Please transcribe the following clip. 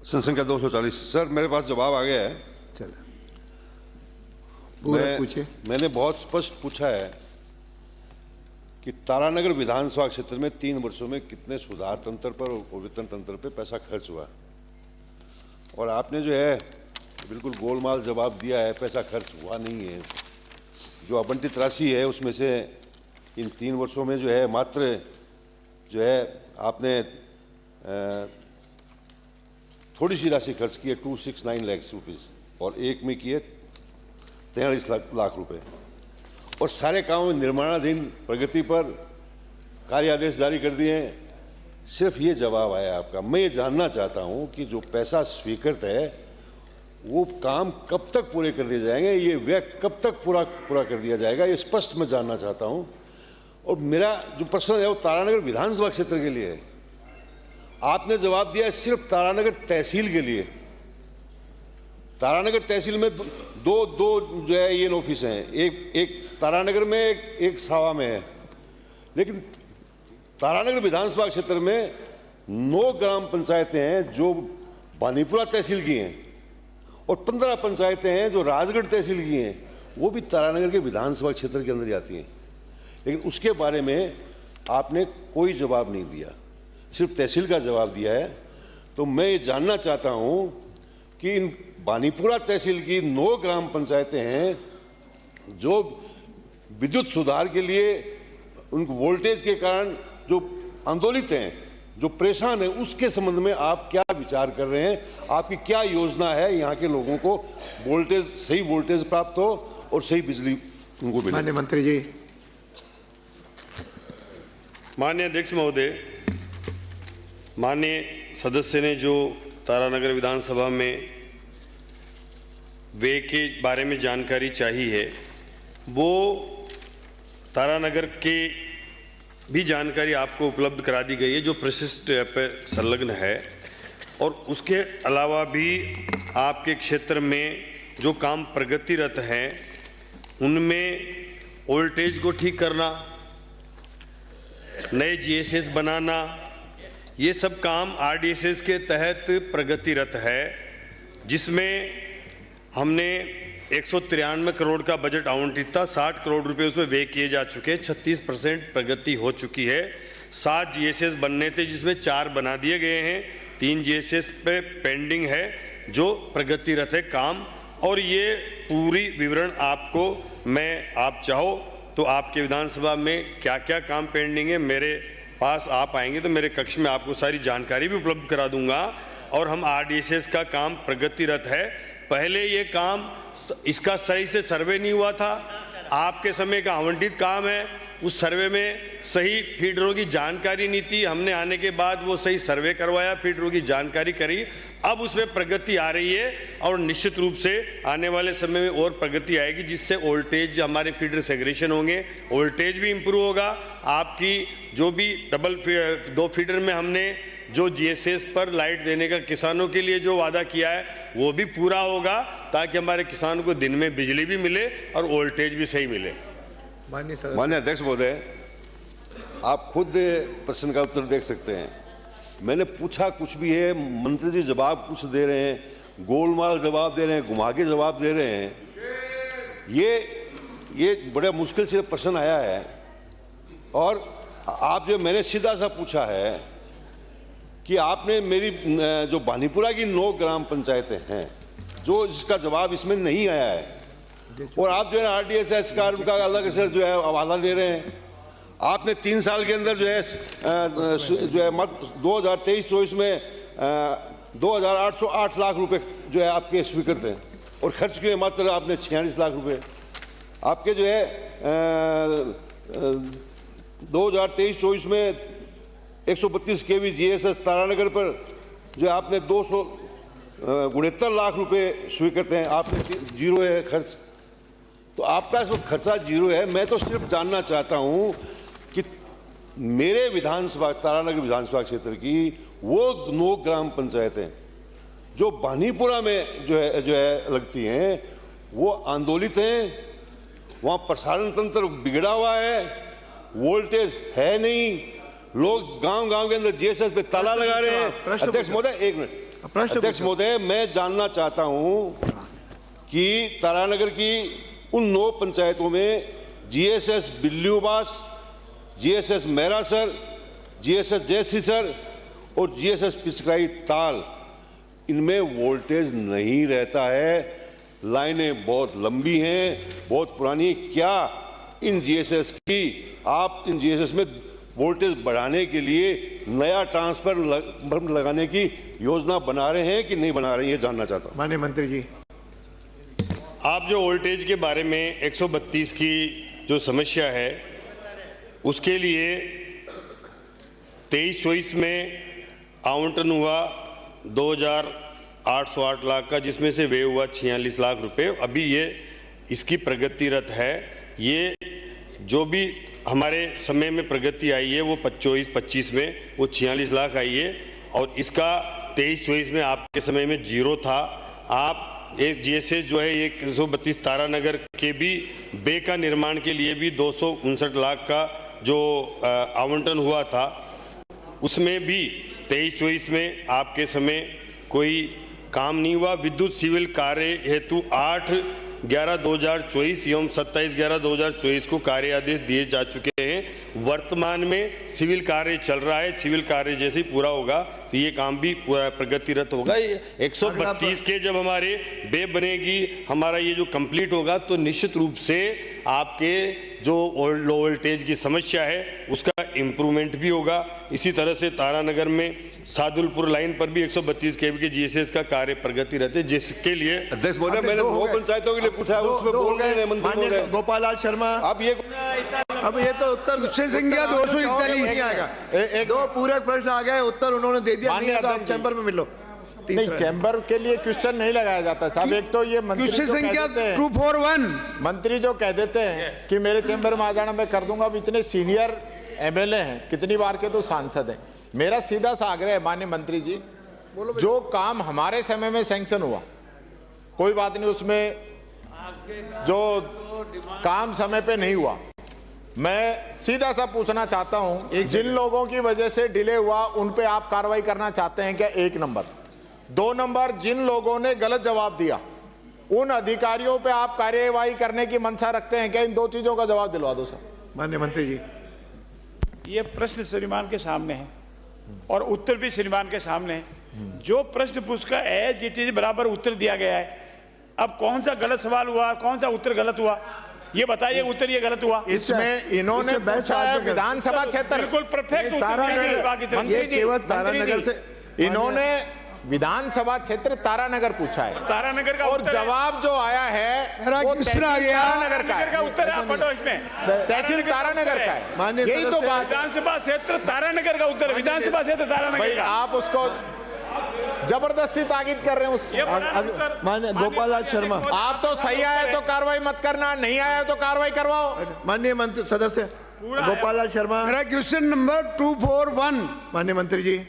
प्रश्न संख्या 240। सर मेरे पास जवाब आ गया है। चलो पूरा पूछिए। मैंने बहुत स्पष्ट पूछा है कि तारानगर विधानसभा क्षेत्र में 3 वर्षों में कितने सुधार तंत्र पर और वितरण तंत्र पर पैसा खर्च हुआ, और आपने जो है बिल्कुल गोलमाल जवाब दिया है, पैसा खर्च हुआ नहीं है। जो आवंटित राशि है उसमें से इन 3 वर्षों में जो है मात्र जो है आपने थोड़ी सी राशि खर्च की है, 269 लाख रुपीज़, और एक में किए 43 लाख रुपए, और सारे काम में निर्माणाधीन प्रगति पर कार्य आदेश जारी कर दिए हैं। सिर्फ ये जवाब आया आपका। मैं ये जानना चाहता हूं कि जो पैसा स्वीकृत है वो काम कब तक पूरे कर दिए जाएंगे, ये व्यय कब तक पूरा कर दिया जाएगा, ये स्पष्ट मैं जानना चाहता हूं। और मेरा जो प्रश्न है वो तारानगर विधानसभा क्षेत्र के लिए है। आपने जवाब दिया है सिर्फ तारानगर तहसील के लिए। तारानगर तहसील में दो जो है ये ऑफिस हैं, एक तारानगर में एक सावा में है, लेकिन तारानगर विधानसभा क्षेत्र में 9 ग्राम पंचायतें हैं जो बानीपुरा तहसील की हैं, और 15 पंचायतें हैं जो राजगढ़ तहसील की हैं, वो भी तारानगर के विधानसभा क्षेत्र के अंदर ही आती हैं। लेकिन उसके बारे में आपने कोई जवाब नहीं दिया, सिर्फ तहसील का जवाब दिया है। तो मैं ये जानना चाहता हूं कि इन बानीपुरा तहसील की 9 ग्राम पंचायतें हैं जो विद्युत सुधार के लिए उनको वोल्टेज के कारण जो आंदोलित हैं, जो परेशान हैं, उसके संबंध में आप क्या विचार कर रहे हैं? आपकी क्या योजना है यहाँ के लोगों को वोल्टेज, सही वोल्टेज प्राप्त हो और सही बिजली उनको मिले? माननीय मंत्री जी। माननीय अध्यक्ष महोदय, माननीय सदस्य ने जो तारानगर विधानसभा में व्यय के बारे में जानकारी चाहिए है, वो तारानगर के भी जानकारी आपको उपलब्ध करा दी गई है जो प्रशिष्ट ऐप पर संलग्न है। और उसके अलावा भी आपके क्षेत्र में जो काम प्रगतिरत हैं उनमें वोल्टेज को ठीक करना, नए जीएसएस बनाना, ये सब काम आरडीएसएस के तहत प्रगतिरत है, जिसमें हमने 193 करोड़ का बजट आवंटित था, 60 करोड़ रुपए उसमें व्यय किए जा चुके हैं, 36% प्रगति हो चुकी है। 7 जीएसएस बनने थे जिसमें 4 बना दिए गए हैं, 3 जीएसएस पे पेंडिंग है जो प्रगतिरत है काम। और ये पूरी विवरण आपको मैं, आप चाहो तो आपके विधानसभा में क्या क्या काम पेंडिंग है, मेरे पास आप आएंगे तो मेरे कक्ष में आपको सारी जानकारी भी उपलब्ध करा दूंगा। और हम आरडीएसएस का काम प्रगतिरत है। पहले ये काम, इसका सही से सर्वे नहीं हुआ था, आपके समय का आवंटित काम है, उस सर्वे में सही फीडरों की जानकारी नहीं थी, हमने आने के बाद वो सही सर्वे करवाया, फीडरों की जानकारी करी, अब उसमें प्रगति आ रही है और निश्चित रूप से आने वाले समय में और प्रगति आएगी, जिससे वोल्टेज, हमारे फीडर सेग्रेशन होंगे, वोल्टेज भी इम्प्रूव होगा। आपकी जो भी 2 फीडर में हमने जो जीएसएस पर लाइट देने का किसानों के लिए जो वादा किया है वो भी पूरा होगा, ताकि हमारे किसानों को दिन में बिजली भी मिले और वोल्टेज भी सही मिले। माननीय अध्यक्ष महोदय, आप खुद प्रश्न का उत्तर देख सकते हैं। मैंने पूछा कुछ भी है, मंत्री जी जवाब कुछ दे रहे हैं, गोलमाल जवाब दे रहे हैं, घुमा के जवाब दे रहे हैं। ये बड़ा मुश्किल से प्रश्न आया है। और आप जो, मैंने सीधा सा पूछा है कि आपने मेरी जो बानीपुरा की 9 ग्राम पंचायतें हैं जो इसका जवाब इसमें नहीं आया है, और आप जो है आरडीएसएस का उनका अलग से जो है हवाला दे रहे हैं। आपने 3 साल के अंदर जो है 2023-24 में 2808 लाख रुपए जो है आपके स्वीकृत हैं, और खर्च किए मात्र आपने 46 लाख रुपए। आपके जो है 2023-24 में 132 केवी जीएसएस तारानगर पर जो है आपने 269 लाख रुपए स्वीकृत हैं, आपने 0 है खर्च। तो आपका जो खर्चा 0 है। मैं तो सिर्फ जानना चाहता हूं कि मेरे विधानसभा, तारानगर विधानसभा क्षेत्र की वो 9 ग्राम पंचायतें जो बानीपुरा में जो है लगती हैं, वो आंदोलित हैं, वहाँ प्रसारण तंत्र बिगड़ा हुआ है, वोल्टेज है नहीं, लोग गांव-गांव के अंदर जीएसएस पे ताला लगा रहे हैं। अध्यक्ष महोदय, 1 मिनट, प्रश्न अध्यक्ष पूछो। महोदय, मैं जानना चाहता हूं कि तारानगर की उन 9 पंचायतों में जीएसएस बिल्लूबास, जीएसएस मैरासर, जीएसएस जयसीसर और जीएसएस पिचकाई ताल, इनमें वोल्टेज नहीं रहता है। लाइनें बहुत लंबी हैं, बहुत पुरानी। क्या इन जीएसएस की आप इन जीएसएस में वोल्टेज बढ़ाने के लिए नया ट्रांसफर लगाने की योजना बना रहे हैं कि नहीं बना रहे हैं, ये जानना चाहता हूं। माननीय मंत्री जी। आप जो वोल्टेज के बारे में 132 की जो समस्या है, उसके लिए 23-24 में आवंटन हुआ 2,808 लाख का, जिसमें से व्यय हुआ 46 लाख रुपए। अभी ये इसकी प्रगतिरत है। ये जो भी हमारे समय में प्रगति आई है वो 24-25 में वो 46 लाख आई है, और इसका 23-24 में आपके समय में 0 था। आप एक जीएसएस जो है 132 तारानगर के भी बे का निर्माण के लिए भी 259 लाख का जो आवंटन हुआ था, उसमें भी 23-24 में आपके समय कोई काम नहीं हुआ। विद्युत सिविल कार्य हेतु 8/11/2024 एवं 27/11/2024 को कार्य आदेश दिए जा चुके हैं। वर्तमान में सिविल कार्य चल रहा है। सिविल कार्य जैसे ही पूरा होगा तो ये काम भी प्रगतिरत होगा। 132 के जब हमारे बे बनेगी, हमारा ये जो कंप्लीट होगा, तो निश्चित रूप से आपके जो लो वोल्टेज की समस्या है उसका इम्प्रूवमेंट भी होगा। इसी तरह से तारानगर में सादुलपुर लाइन पर भी 132 केवी के जीएसएस का कार्य प्रगति रहते, जिसके लिए अध्यक्ष महोदय, मैंने 9 पंचायतों के लिए पूछा है, उसमें बोल रहे हैं मंत्री माननीय महोदय। गोपाल लाल शर्मा। अब ये तो उत्तर संख्या 241 एक 2 पूरक प्रश्न आ गए, उत्तर उन्होंने दे दिया। नहीं है तो आप चैम्बर में मिलो। नहीं, चैम्बर के लिए क्वेश्चन नहीं लगाया जाता साहब। एक तो ये मंत्री क्वेश्चन जो कह संख्या देते हैं- 241 मंत्री जो कह देते हैं कि मेरे चैम्बर में आ जाना, मैं कर दूंगा। अब इतने सीनियर एमएलए हैं, कितनी बार के तो सांसद हैं। मेरा सीधा सा आग्रह है माननीय मंत्री जी, जो काम हमारे समय में सैंक्शन हुआ, कोई बात नहीं, उसमें जो काम समय पे नहीं हुआ, मैं सीधा सा पूछना चाहता हूं, जिन लोगों की वजह से डिले हुआ उन पे आप कार्रवाई करना चाहते हैं क्या? 1 नंबर। 2 नंबर, जिन लोगों ने गलत जवाब दिया उन अधिकारियों पे आप कार्यवाही करने की मंशा रखते हैं क्या? इन 2 चीजों का जवाब दिलवा दो सर। माननीय मंत्री जी। ये प्रश्न श्रीमान के सामने है और उत्तर भी श्रीमान के सामने है। जो प्रश्न पूछकर एज इट इज बराबर उत्तर दिया गया है। अब कौन सा गलत सवाल हुआ, कौन सा उत्तर गलत हुआ, ये बताइए। उत्तर ये गलत हुआ। इसमें इन्होंने पूछा है विधानसभा क्षेत्र, बिल्कुल परफेक्ट उत्तर दिया गया बाकी तरफ। मंत्री जी इन्होंने विधानसभा क्षेत्र तारानगर पूछा है, तारानगर का और उत्तर है। जवाब जो आया है वो तहसील तारानगर का तारानगर का है। उत्तर आप पढ़ो इसमें। तहसील तारानगर का है। माननीय यही तो सदस्य- बात। विधानसभा क्षेत्र तारानगर का उत्तर है। विधानसभा क्षेत्र तारानगर भाई का। आप उसको जबरदस्ती ताकीद कर रहे हैं उसकी। ये बड़ा उत्तर- माननीय गोपाल लाल शर्मा। आप तो सही आया तो कार्रवाई मत करना, नहीं आया तो कार्रवाई करवाओ। माननीय मंत्री सदस्य पूरा गोपाल लाल शर्मा। मेरा क्वेश्चन नंबर 241। माननीय मंत्री जी।